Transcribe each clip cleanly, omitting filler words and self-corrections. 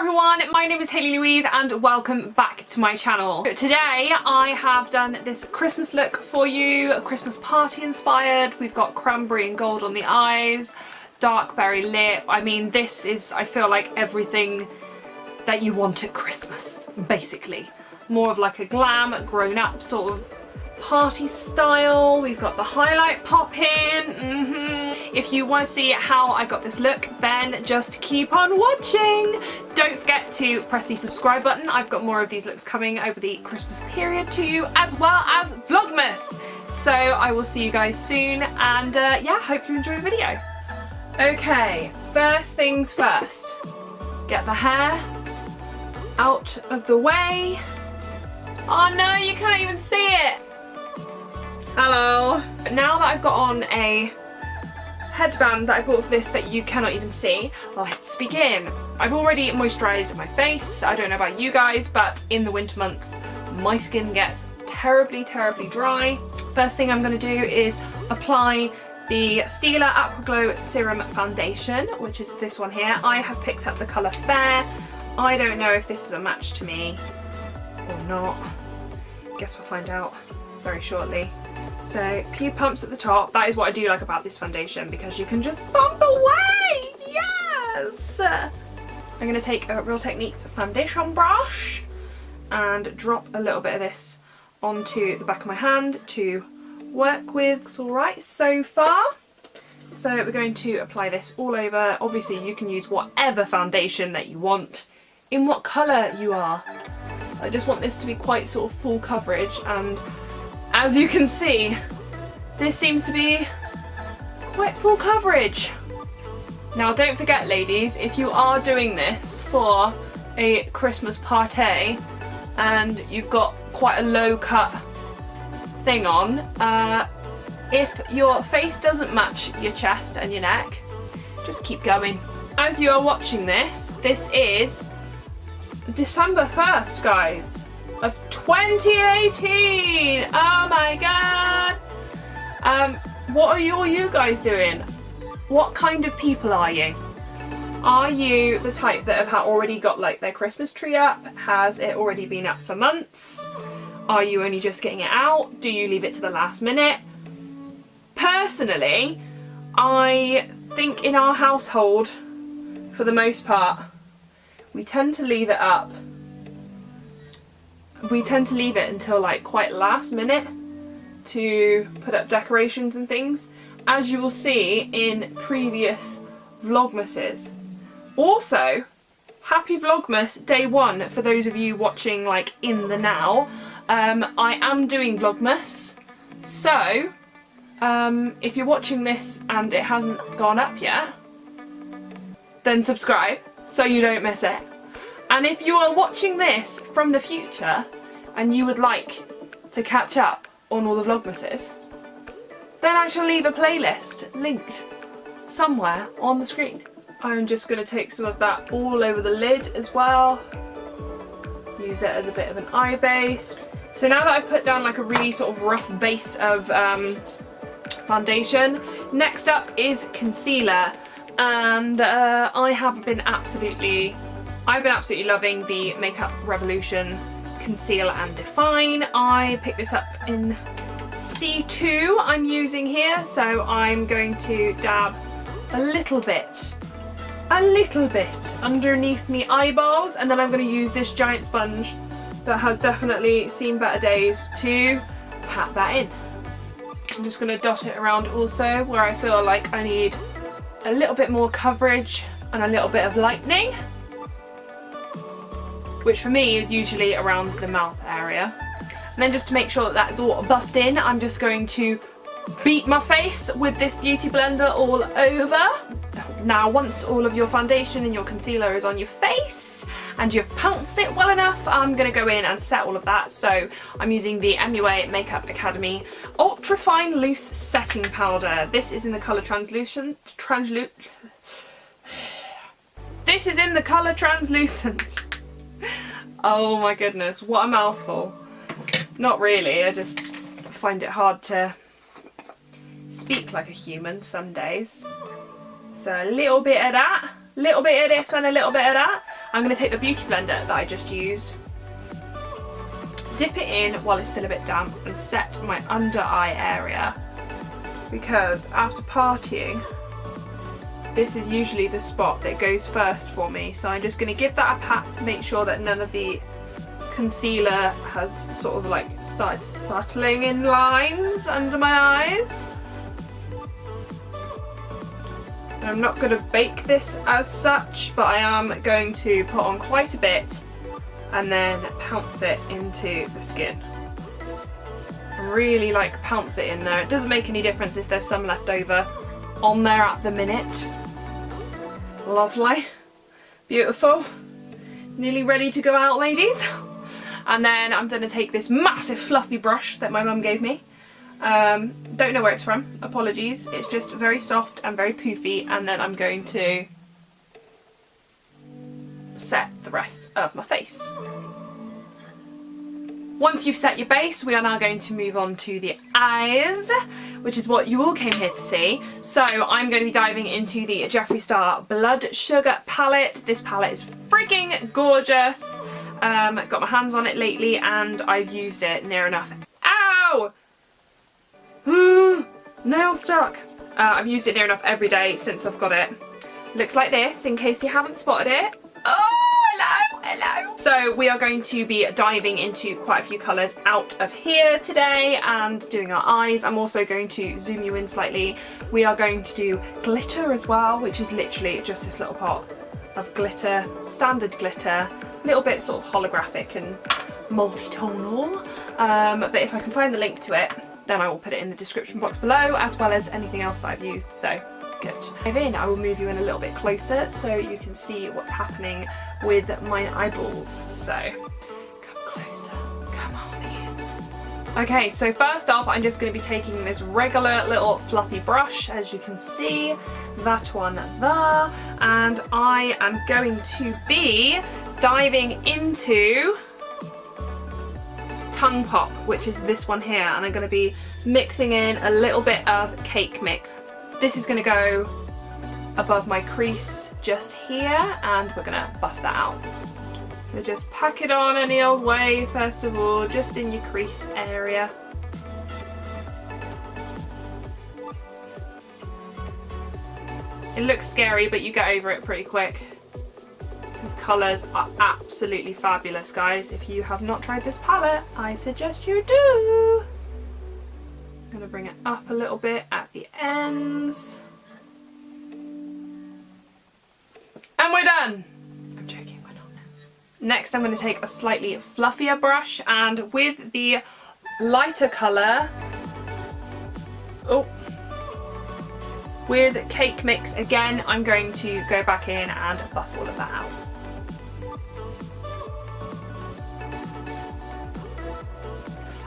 everyone, my name is Haley-Louise and welcome back to my channel. Today I have done this Christmas look for you, Christmas party inspired. We've got cranberry and gold on the eyes, dark berry lip. I mean, this is, I feel like, everything that you want at Christmas, basically. More of like a glam, grown up sort of party style. We've got the highlight popping. If you want to see how I got this look, then just keep on watching. Don't forget to press the subscribe button. I've got more of these looks coming over the Christmas period to you, as well as Vlogmas. So I will see you guys soon, and yeah, hope you enjoy the video. Okay, first things first, get the hair out of the way. Oh no, you can't even see it. Hello. Now that I've got on a headband that I bought for this that you cannot even see, let's begin. I've already moisturised my face. I don't know about you guys, but in the winter months my skin gets terribly dry. First thing I'm going to do is apply the Stila Aqua Glow Serum Foundation, which is this one here. I have picked up the colour Fair. I don't know if this is a match to me or not. Guess we'll find out very shortly. So, a few pumps at the top. That is what I do like about this foundation, because you can just bump away! Yes! I'm going to take a Real Techniques foundation brush and drop a little bit of this onto the back of my hand to work with. It's alright so far. So we're going to apply this all over. Obviously you can use whatever foundation that you want, in what colour you are. I just want this to be quite sort of full coverage, and as you can see, this seems to be quite full coverage. Now don't forget, ladies, if you are doing this for a Christmas party and you've got quite a low cut thing on, if your face doesn't match your chest and your neck, just keep going. As you are watching this, this is December 1st, guys, of 2018. Oh my god. What are you guys doing? What kind of people are you? Are you the type that have already got like their Christmas tree up? Has it already been up for months? Are you only just getting it out? Do you leave it to the last minute? Personally, I think in our household, for the most part, we tend to leave it up. We tend to leave it until like quite last minute to put up decorations and things, as you will see in previous Vlogmases. Also, happy Vlogmas Day 1 for those of you watching like in the now. I am doing Vlogmas, so if you're watching this and it hasn't gone up yet, then subscribe so you don't miss it. And if you are watching this from the future and you would like to catch up on all the Vlogmases, then I shall leave a playlist linked somewhere on the screen. I'm just going to take some of that all over the lid as well. Use it as a bit of an eye base. So now that I've put down like a really sort of rough base of foundation, next up is concealer. And I've been absolutely loving the Makeup Revolution Conceal and Define. I picked this up in C2 I'm using here, so I'm going to dab a little bit underneath me eyeballs, and then I'm going to use this giant sponge that has definitely seen better days to pat that in. I'm just going to dot it around also where I feel like I need a little bit more coverage and a little bit of lightening, which for me is usually around the mouth area. And then just to make sure that that's all buffed in, I'm just going to beat my face with this beauty blender all over. Now once all of your foundation and your concealer is on your face and you've pounced it well enough, I'm going to go in and set all of that. So I'm using the MUA Makeup Academy Ultra Fine Loose Setting Powder. This is in the colour Translucent. This is in the colour Translucent. Oh my goodness, what a mouthful. Not really, I just find it hard to speak like a human some days. So a little bit of that, little bit of this and a little bit of that. I'm going to take the beauty blender that I just used, dip it in while it's still a bit damp, and set my under eye area, because after partying this is usually the spot that goes first for me. So I'm just going to give that a pat to make sure that none of the concealer has sort of like started settling in lines under my eyes. And I'm not going to bake this as such, but I am going to put on quite a bit and then pounce it into the skin. Really like pounce it in there. It doesn't make any difference if there's some left over on there at the minute. Lovely, beautiful, nearly ready to go out, ladies. And then I'm going to take this massive fluffy brush that my mum gave me. Don't know where it's from, apologies. It's just very soft and very poofy, and then I'm going to set the rest of my face. Once you've set your base, we are now going to move on to the eyes, which is what you all came here to see. So I'm going to be diving into the Jeffree Star Blood Sugar palette. This palette is freaking gorgeous. Got my hands on it lately and I've used it near enough. Ow! Nail stuck. I've used it near enough every day since I've got it. Looks like this, in case you haven't spotted it. Oh, hello, hello. So we are going to be diving into quite a few colours out of here today and doing our eyes. I'm also going to zoom you in slightly. We are going to do glitter as well, which is literally just this little pot of glitter, standard glitter, a little bit sort of holographic and multi-tonal. But if I can find the link to it, then I will put it in the description box below, as well as anything else that I've used. So good. Then I will move you in a little bit closer so you can see what's happening with my eyeballs. So come closer, come on in. Okay, so first off, I'm just going to be taking this regular little fluffy brush, as you can see, that one there, and I am going to be diving into Tongue Pop, which is this one here, and I'm going to be mixing in a little bit of cake mix. This is going to go above my crease just here, and we're going to buff that out. So just pack it on any old way, first of all, just in your crease area. It looks scary, but you get over it pretty quick. These colours are absolutely fabulous, guys. If you have not tried this palette, I suggest you do. I'm going to bring it up a little bit at the ends. And we're done. I'm joking, we're not. Next, I'm going to take a slightly fluffier brush, and with the lighter colour, with Cake Mix again, I'm going to go back in and buff all of that out.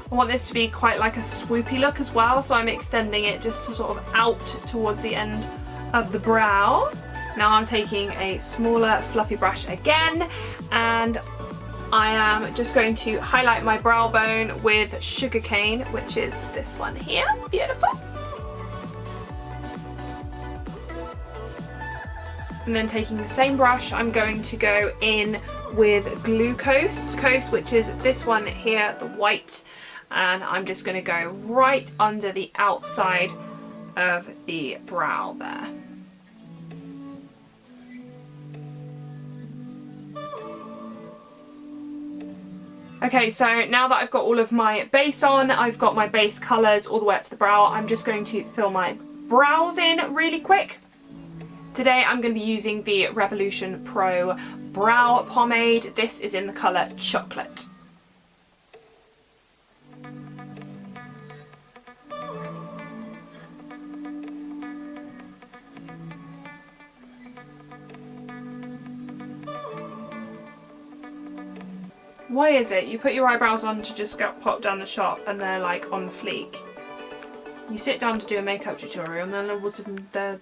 I want this to be quite like a swoopy look as well, so I'm extending it just to sort of out towards the end of the brow. Now I'm taking a smaller fluffy brush again, and I am just going to highlight my brow bone with Sugarcane, which is this one here. Beautiful. And then taking the same brush, I'm going to go in with Glucose, which is this one here, the white, and I'm just going to go right under the outside of the brow there. Okay, so now that I've got all of my base on, I've got my base colours all the way up to the brow, I'm just going to fill my brows in really quick. Today I'm going to be using the Revolution Pro Brow Pomade. This is in the colour Chocolate. Why is it you put your eyebrows on to just get popped down the shop and they're like on fleek? You sit down to do a makeup tutorial and then all of a sudden they're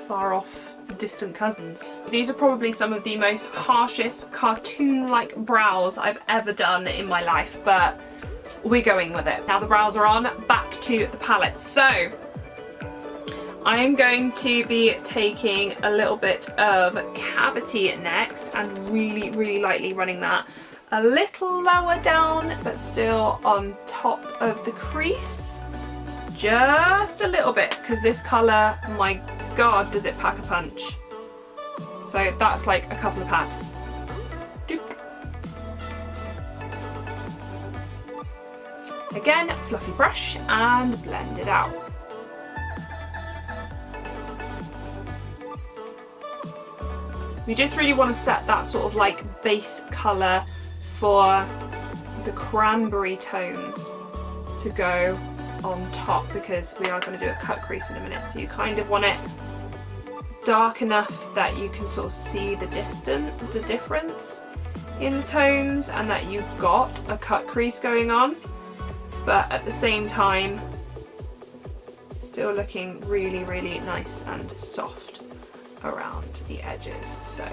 far off distant cousins. These are probably some of the most harshest cartoon-like brows I've ever done in my life, but we're going with it. Now the brows are on, back to the palette. So I am going to be taking a little bit of Cavity next and really, really lightly running that a little lower down, but still on top of the crease. Just a little bit, because this colour, my God, does it pack a punch. So that's like a couple of pats. Doop. Again, fluffy brush and blend it out. We just really want to set that sort of like base colour for the cranberry tones to go on top, because we are going to do a cut crease in a minute. So you kind of want it dark enough that you can sort of see the difference in tones, and that you've got a cut crease going on, but at the same time still looking really, really nice and soft around the edges. So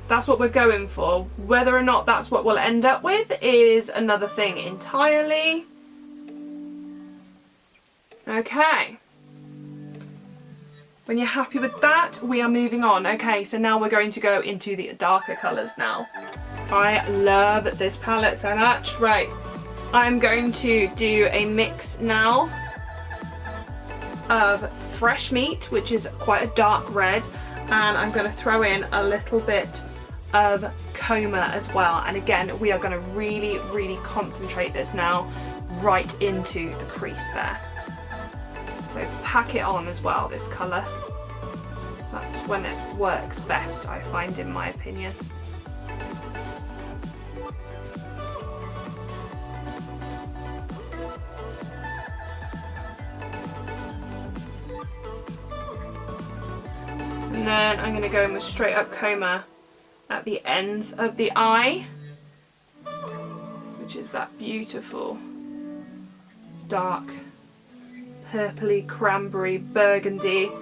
that's what we're going for. Whether or not that's what we'll end up with is another thing entirely. Okay, when you're happy with that, we are moving on. Okay, so now we're going to go into the darker colours now. I love this palette so much. Right, I'm going to do a mix now of Fresh Meat, which is quite a dark red, and I'm going to throw in a little bit of Coma as well. And again, we are going to really, really concentrate this now right into the crease there. So pack it on as well, this colour. That's when it works best, I find, in my opinion. And then I'm going to go in with Straight Up Coma at the ends of the eye, which is that beautiful dark purpley, cranberry, burgundy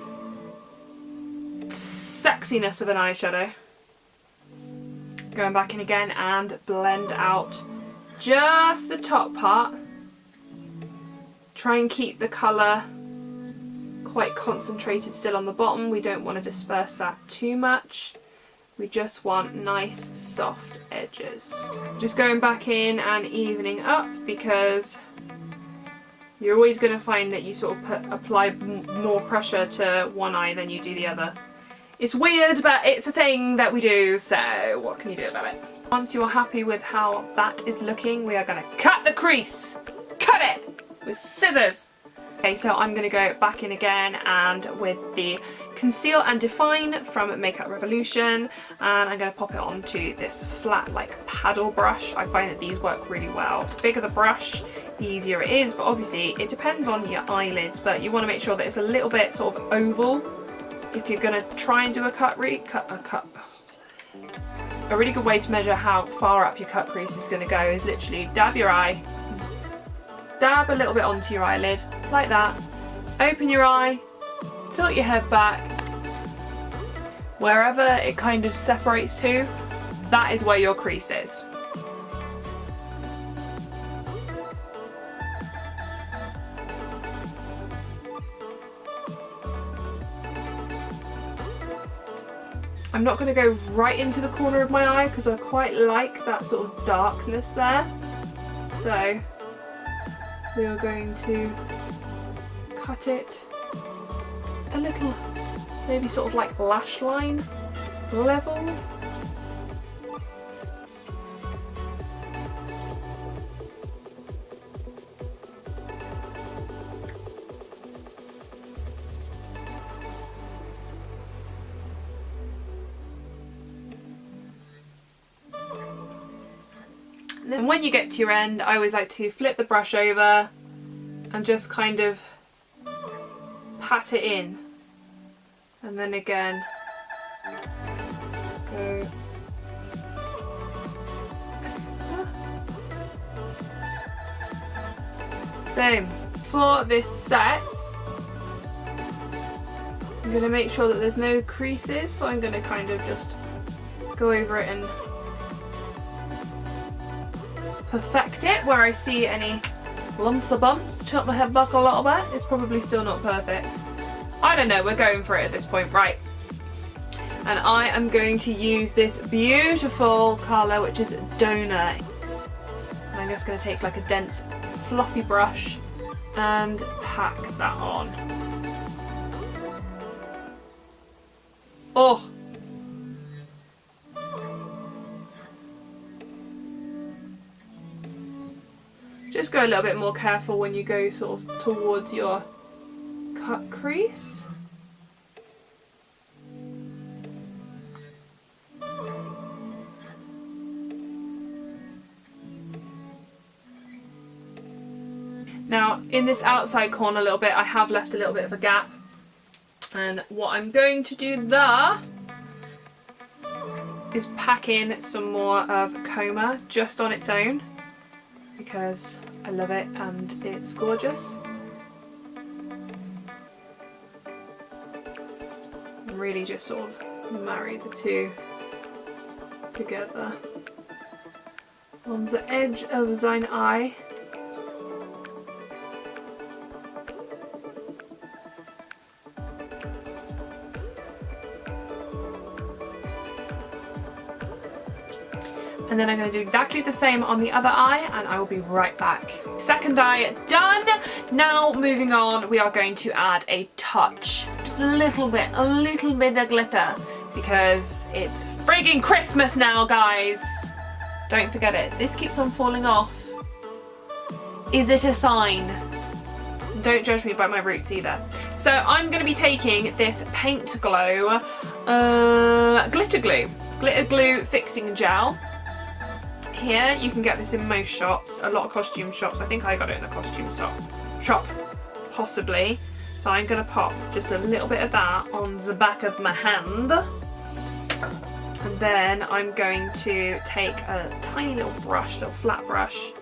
sexiness of an eyeshadow. Going back in again and blend out just the top part. Try and keep the colour quite concentrated still on the bottom. We don't want to disperse that too much. We just want nice soft edges. Just going back in and evening up, because you're always going to find that you sort of apply more pressure to one eye than you do the other. It's weird, but it's a thing that we do, so what can you do about it? Once you're happy with how that is looking, we are going to cut the crease. Cut it with scissors. Okay, so I'm going to go back in again and with the Conceal and Define from Makeup Revolution, and I'm going to pop it onto this flat like paddle brush. I find that these work really well. The bigger the brush, the easier it is, but obviously it depends on your eyelids, but you want to make sure that it's a little bit sort of oval if you're going to try and do a cut. A really good way to measure how far up your cut crease is going to go is literally dab your eye, dab a little bit onto your eyelid, like that, open your eye, tilt your head back, wherever it kind of separates to, that is where your crease is. I'm not going to go right into the corner of my eye because I quite like that sort of darkness there, so we are going to cut it a little, maybe sort of like lash line level. And then when you get to your end, I always like to flip the brush over and just kind of pat it in, and then again go boom. For this set, I'm going to make sure that there's no creases, so I'm going to kind of just go over it and perfect it. Where I see any lumps or bumps, tilt my head back a little bit. It's probably still not perfect. I don't know, we're going for it at this point, right. And I am going to use this beautiful colour, which is Donut. And I'm just going to take like a dense, fluffy brush and pack that on. Oh! Just go a little bit more careful when you go sort of towards your cut crease. Now in this outside corner a little bit, I have left a little bit of a gap, and what I'm going to do there is pack in some more of Coma just on its own, because I love it and it's gorgeous. Really just sort of marry the two together on the edge of sein eye. And then I'm going to do exactly the same on the other eye, and I will be right back. Second eye done. Now moving on, we are going to add a touch, just a little bit of glitter, because it's friggin' Christmas now, guys. Don't forget it. This keeps on falling off. Is it a sign? Don't judge me by my roots either. So I'm going to be taking this Paint Glow glitter glue fixing gel. Here, you can get this in most shops, a lot of costume shops. I think I got it in a costume shop, possibly. So I'm going to pop just a little bit of that on the back of my hand. And then I'm going to take a tiny little brush, little flat brush,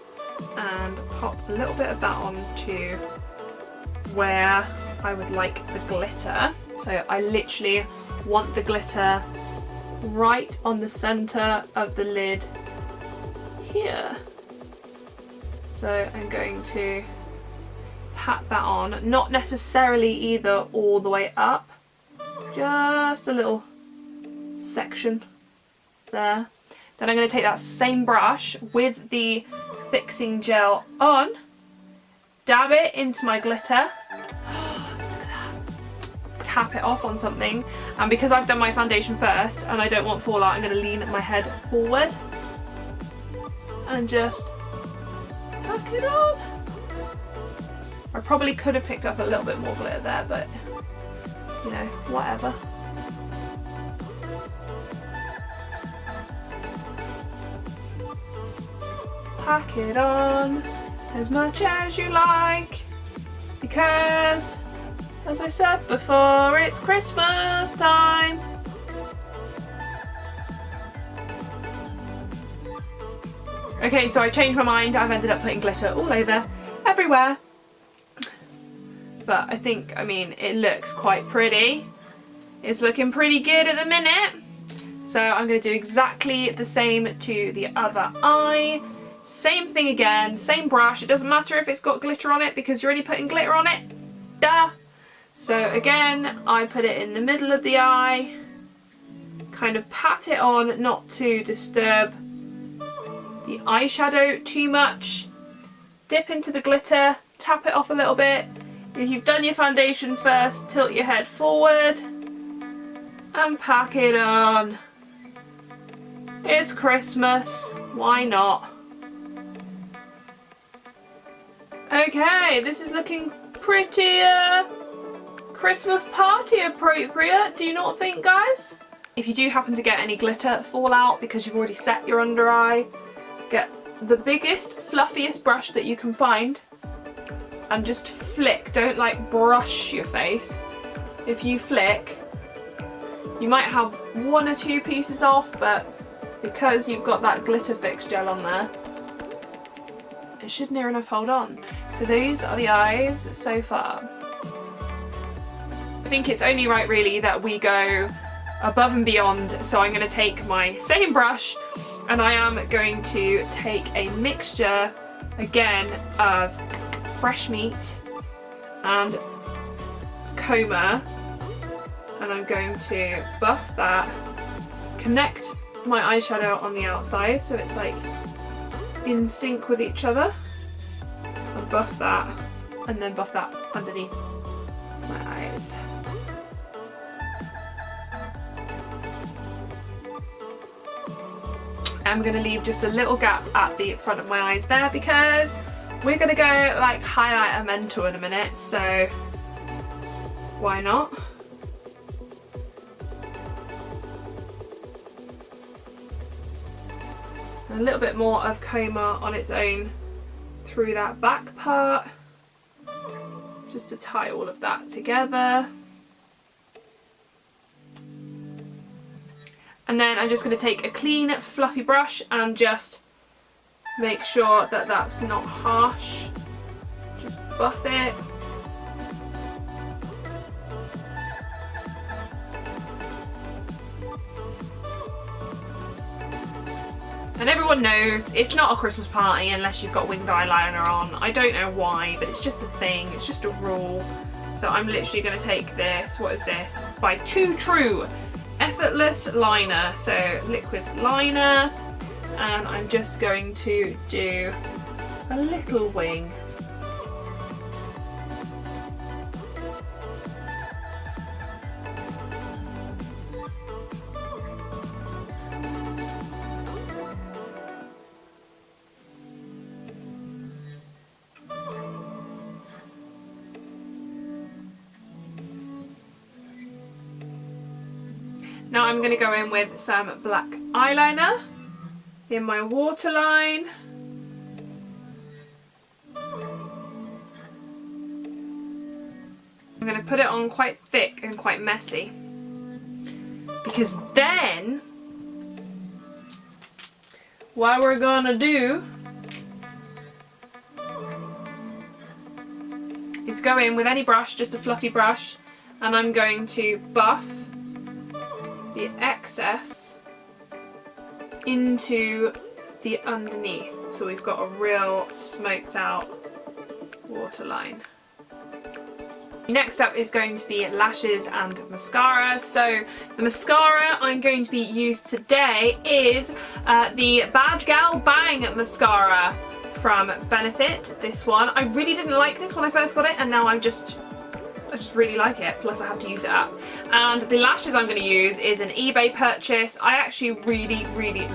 and pop a little bit of that onto where I would like the glitter. So I literally want the glitter right on the centre of the lid here. So I'm going to pat that on, not necessarily either all the way up, just a little section there. Then I'm going to take that same brush with the fixing gel on, dab it into my glitter, tap it off on something, and because I've done my foundation first and I don't want fallout, I'm going to lean my head forward and just pack it on. I probably could have picked up a little bit more glitter there, but you know, whatever. Pack it on as much as you like, because as I said before, it's Christmas time. Okay, so I changed my mind. I've ended up putting glitter all over, everywhere. But I think, I mean, it looks quite pretty. It's looking pretty good at the minute. So I'm going to do exactly the same to the other eye. Same thing again, same brush. It doesn't matter if it's got glitter on it because you're already putting glitter on it. Duh! So again, I put it in the middle of the eye. Kind of pat it on, not to disturb the eyeshadow too much. Dip into the glitter, tap it off a little bit. If you've done your foundation first, tilt your head forward and pack it on. It's Christmas, why not? Okay, this is looking pretty Christmas party appropriate, do you not think, guys? If you do happen to get any glitter fallout because you've already set your under eye, get the biggest, fluffiest brush that you can find and just flick. Don't like brush your face. If you flick, you might have one or two pieces off, but because you've got that glitter fix gel on there, it should near enough hold on. So these are the eyes so far. I think it's only right really that we go above and beyond, so I'm going to take my same brush and I am going to take a mixture again of fresh meat and comber and I'm going to buff that, connect my eyeshadow on the outside so it's like in sync with each other, and buff that, and then buff that underneath my eyes. I'm going to leave just a little gap at the front of my eyes there because we're going to go like highlight a mental in a minute, so why not? A little bit more of comber on its own through that back part, just to tie all of that together. And then I'm just going to take a clean fluffy brush and just make sure that that's not harsh. Just buff it. And everyone knows it's not a Christmas party unless you've got winged eyeliner on. I don't know why, but it's just a thing, it's just a rule. So I'm literally going to take this, what is this? By Too True Effortless Liner, so liquid liner, and I'm just going to do a little wing. Now I'm going to go in with some black eyeliner in my waterline. I'm going to put it on quite thick and quite messy, because then what we're going to do is go in with any brush, just a fluffy brush, and I'm going to buff the excess into the underneath, so we've got a real smoked out waterline. Next up is going to be lashes and mascara. So the mascara I'm going to be used today is the Bad Gal Bang mascara from Benefit. This one, I really didn't like this when I first got it, and now I just really like it, plus I have to use it up. And the lashes I'm going to use is an eBay purchase. I actually really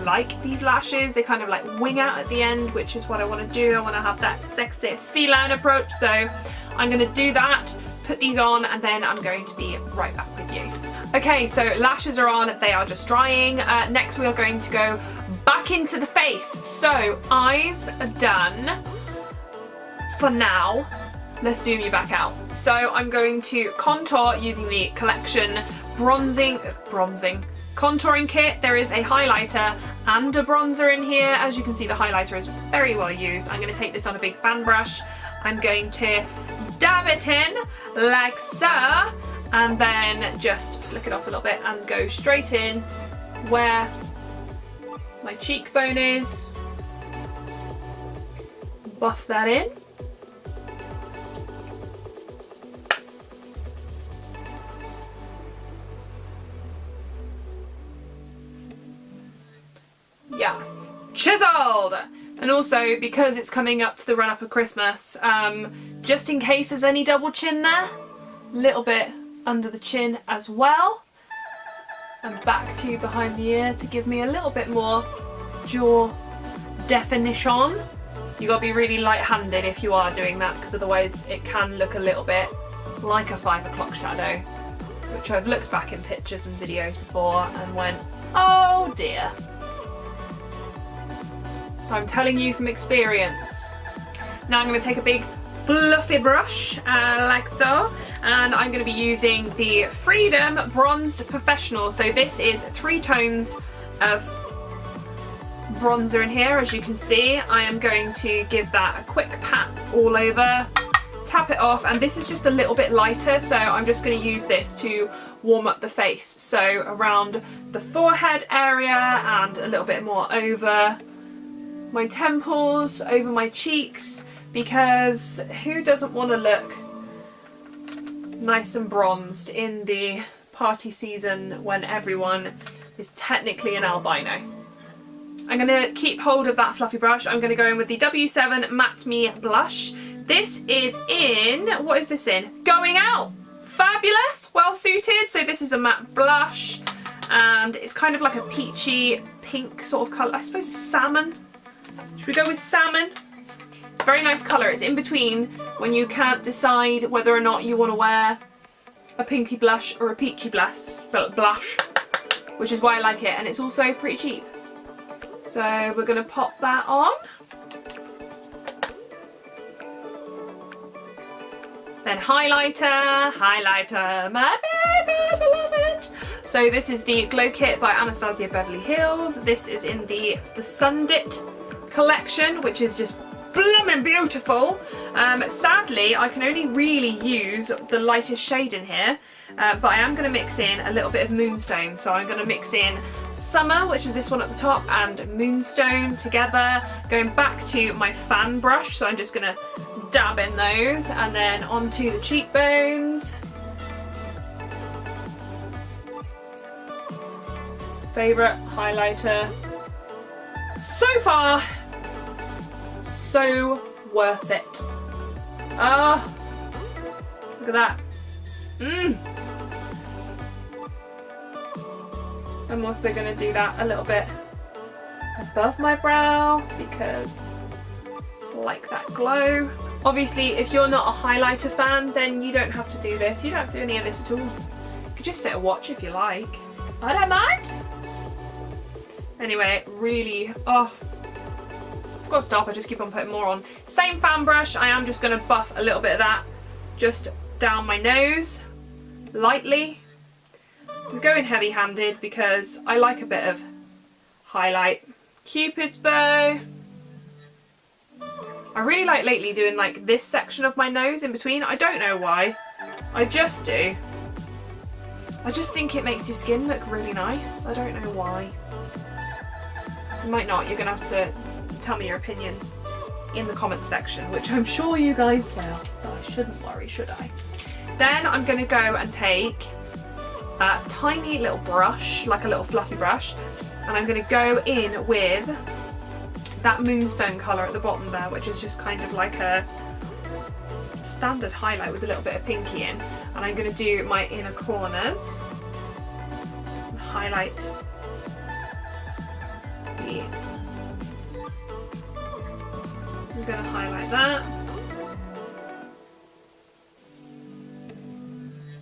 like these lashes. They kind of like wing out at the end, which is what I want to do. I want to have that sexy feline approach, so I'm going to do that, put these on, and then I'm going to be right back with you. Okay, so lashes are on, they are just drying. Next we are going to go back into the face. So eyes are done for now. Let's zoom you back out. So I'm going to contour using the Collection contouring kit. There is a highlighter and a bronzer in here. As you can see, the highlighter is very well used. I'm going to take this on a big fan brush. I'm going to dab it in like so, and then just flick it off a little bit and go straight in where my cheekbone is. Buff that in. Yes, chiseled! And also, because it's coming up to the run-up of Christmas, just in case there's any double chin there, a little bit under the chin as well, and back to behind the ear to give me a little bit more jaw definition. You gotta be really light-handed if you are doing that, because otherwise it can look a little bit like a 5 o'clock shadow, which I've looked back in pictures and videos before and went, oh dear. So I'm telling you from experience. Now I'm going to take a big fluffy brush like so, and I'm going to be using the Freedom Bronzed Professional. So this is 3 tones of bronzer in here. As you can see, I am going to give that a quick pat all over, tap it off, and this is just a little bit lighter, so I'm just going to use this to warm up the face. So around the forehead area and a little bit more over my temples, over my cheeks, because who doesn't want to look nice and bronzed in the party season when everyone is technically an albino. I'm going to keep hold of that fluffy brush. I'm going to go in with the W7 Matte Me Blush. This is in, what is this in? Going Out! Fabulous! Well suited. So this is a matte blush and it's kind of like a peachy pink sort of colour. I suppose salmon. Should we go with salmon? It's a very nice colour. It's in between when you can't decide whether or not you want to wear a pinky blush or a peachy blush, which is why I like it, and it's also pretty cheap. So we're going to pop that on. Then highlighter, my favourite, I love it. So this is the Glow Kit by Anastasia Beverly Hills. This is in the Sundit collection, which is just blooming beautiful. Sadly, I can only really use the lightest shade in here, but I am going to mix in a little bit of Moonstone. So I'm going to mix in Summer, which is this one at the top, and Moonstone together, going back to my fan brush. So I'm just going to dab in those and then onto the cheekbones. Favourite highlighter so far. So worth it. Oh, look at that. I'm also going to do that a little bit above my brow because I like that glow. Obviously, if you're not a highlighter fan, then you don't have to do this. You don't have to do any of this at all. You could just sit and watch if you like. I don't mind. Anyway, really, oh, I've got to stop. I just keep on putting more on. Same fan brush. I am just going to buff a little bit of that just down my nose, lightly. I'm going heavy-handed because I like a bit of highlight. Cupid's bow. I really like lately doing like this section of my nose in between. I don't know why. I just do. I just think it makes your skin look really nice. I don't know why. You might not. You're going to have to tell me your opinion in the comments section, which I'm sure you guys will. So I shouldn't worry, should I? Then I'm going to go and take a tiny little brush, like a little fluffy brush, and I'm going to go in with that Moonstone colour at the bottom there, which is just kind of like a standard highlight with a little bit of pinky in. And I'm going to do my inner corners, highlight the, I'm going to highlight that.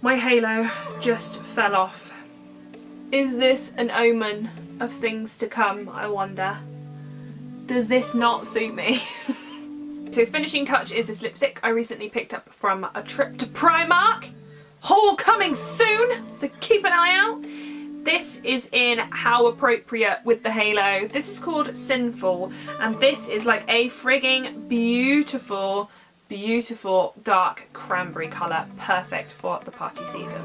My halo just fell off. Is this an omen of things to come, I wonder? Does this not suit me? So finishing touch is this lipstick I recently picked up from a trip to Primark. Haul coming soon, so keep an eye out. This is in How Appropriate with the halo. This is called Sinful, and this is like a frigging beautiful, beautiful dark cranberry colour, perfect for the party season.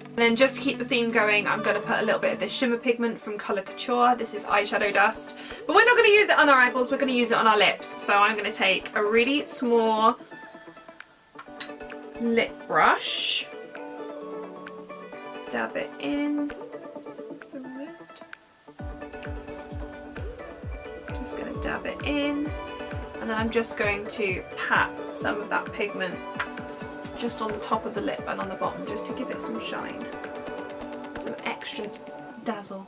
And then just to keep the theme going, I'm going to put a little bit of this shimmer pigment from Colour Couture. This is eyeshadow dust, but we're not going to use it on our eyeballs, we're going to use it on our lips. So I'm going to take a really small lip brush, dab it in. Just going to dab it in, and then I'm just going to pat some of that pigment just on the top of the lip and on the bottom, just to give it some shine, some extra dazzle.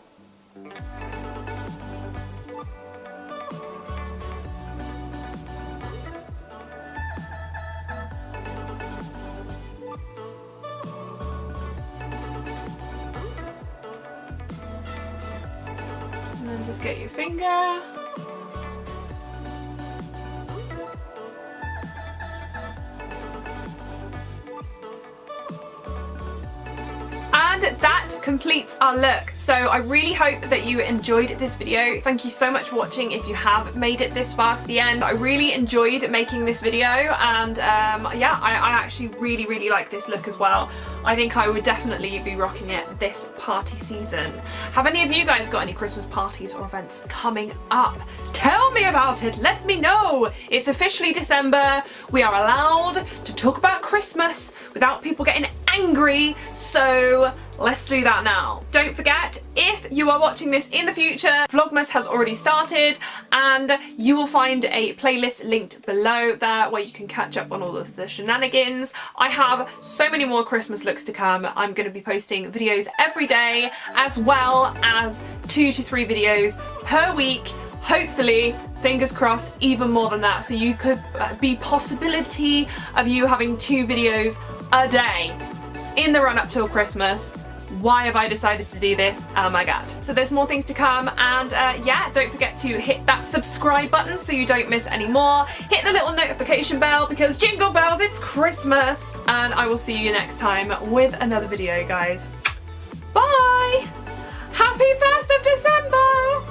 And then just get your finger. And that completes our look. So I really hope that you enjoyed this video. Thank you so much for watching if you have made it this far to the end. I really enjoyed making this video, and yeah, I actually really like this look as well. I think I would definitely be rocking it this party season. Have any of you guys got any Christmas parties or events coming up? Tell me about it, let me know. It's officially December. We are allowed to talk about Christmas without people getting angry, so let's do that now. Don't forget, if you are watching this in the future, Vlogmas has already started, and you will find a playlist linked below there where you can catch up on all of the shenanigans. I have so many more Christmas looks to come. I'm going to be posting videos every day, as well as 2 to 3 videos per week. Hopefully, fingers crossed, even more than that, so you could be possibility of you having 2 videos a day in the run up till Christmas. Why have I decided to do this? Oh my god. So there's more things to come, and yeah, don't forget to hit that subscribe button so you don't miss any more. Hit the little notification bell, because jingle bells, it's Christmas. And I will see you next time with another video, guys. Bye! Happy 1st of December!